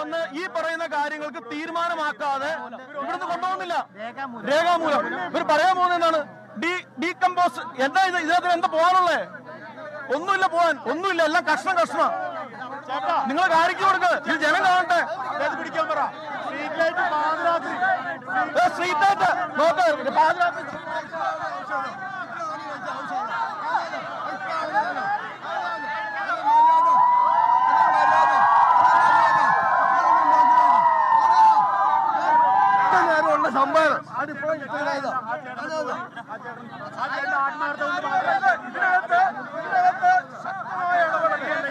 വന്ന് ഈ പറയുന്ന കാര്യങ്ങൾക്ക് തീരുമാനമാക്കാതെ ഇവിടുന്ന് കൊണ്ടുപോകുന്നില്ല. രേഖാമൂലം ഇവർ പറയാൻ പോകുന്നത് എന്താണ്? ഡീകമ്പോസ്. എന്താ ഇത്? ഇതിനകത്ത് എന്താ പോകാനുള്ളേ? ഒന്നുമില്ല, പോകാൻ ഒന്നുമില്ല. എല്ലാം കഷ്ണം. നിങ്ങൾ കാണിച്ചു കൊടുക്ക്, ഇത് ജനം കാണട്ടെ. പിടിക്കാൻ പറ. സ്ട്രീറ്റ് ലൈറ്റ് നോക്ക്. പാതിരാത്രി സംഭവം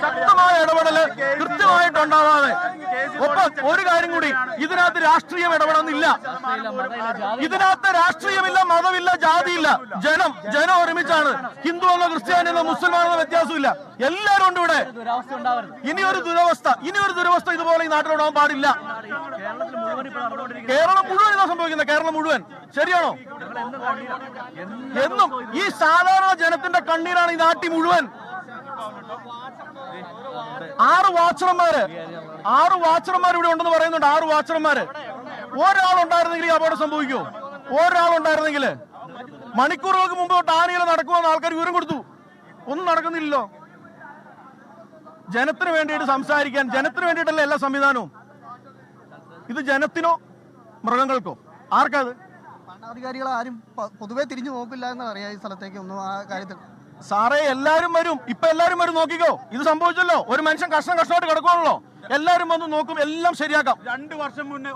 ശക്തമായ ഇടപെടല് കൃത്യമായിട്ടുണ്ടാവാതെ. ഒപ്പം ഒരു കാര്യം കൂടി, ഇതിനകത്ത് രാഷ്ട്രീയം ഇടപെടുന്നില്ല. ഇതിനകത്ത് രാഷ്ട്രീയമില്ല, മതമില്ല, ജാതിയില്ല. ജനം ഒരുമിച്ചാണ്. ഹിന്ദു എന്നോ ക്രിസ്ത്യാനി എന്നോ മുസ്ലിം എന്നോ വ്യത്യാസമില്ല. എല്ലാവരും ഉണ്ട് ഇവിടെ. ഇനി ഒരു ദുരവസ്ഥ ഇതുപോലെ ഈ നാട്ടിലുണ്ടാവാൻ പാടില്ല. കേരളം മുഴുവൻ ഇതാ സംഭവിക്കുന്നത്. കേരളം മുഴുവൻ. ശരിയാണോ? എന്നും ഈ സാധാരണ ജനത്തിന്റെ കണ്ണീരാണ് ഈ നാട്ടിൽ മുഴുവൻ. 6 വാച്ചർമാർ ഇവിടെ ഉണ്ടെന്ന് പറയുന്നുണ്ട്. 6 വാച്ചർമാര്. ഒരാളുണ്ടായിരുന്നെങ്കിൽ ഈ അപകടം സംഭവിക്കുമോ? ഒരാളുണ്ടായിരുന്നെങ്കിൽ മണിക്കൂറുകൾക്ക് മുമ്പ് തൊട്ട് ആനയിൽ നടക്കുമെന്ന് ആൾക്കാർ വിവരം കൊടുത്തു. ഒന്നും നടക്കുന്നില്ലല്ലോ. ജനത്തിന് വേണ്ടിയിട്ട് സംസാരിക്കാൻ, ജനത്തിന് വേണ്ടിയിട്ടല്ല എല്ലാ സംവിധാനവും. ഇത് ജനത്തിനോ മൃഗങ്ങൾക്കോ? ആർക്കത്? ഭരണാധികാരികൾ ആരും പൊതുവെ തിരിഞ്ഞു നോക്കില്ല എന്ന് അറിയാം ഈ സ്ഥലത്തേക്ക് ഒന്നും. ആ കാര്യത്തിൽ സാറേ എല്ലാരും വരും. ഇപ്പൊ എല്ലാരും വരും. നോക്കിക്കോ, ഇത് സംഭവിച്ചല്ലോ. ഒരു മനുഷ്യൻ കഷ്ണമായിട്ട് കിടക്കുവാണല്ലോ. എല്ലാരും വന്ന് നോക്കും, എല്ലാം ശരിയാക്കാം. 2 വർഷം മുന്നേ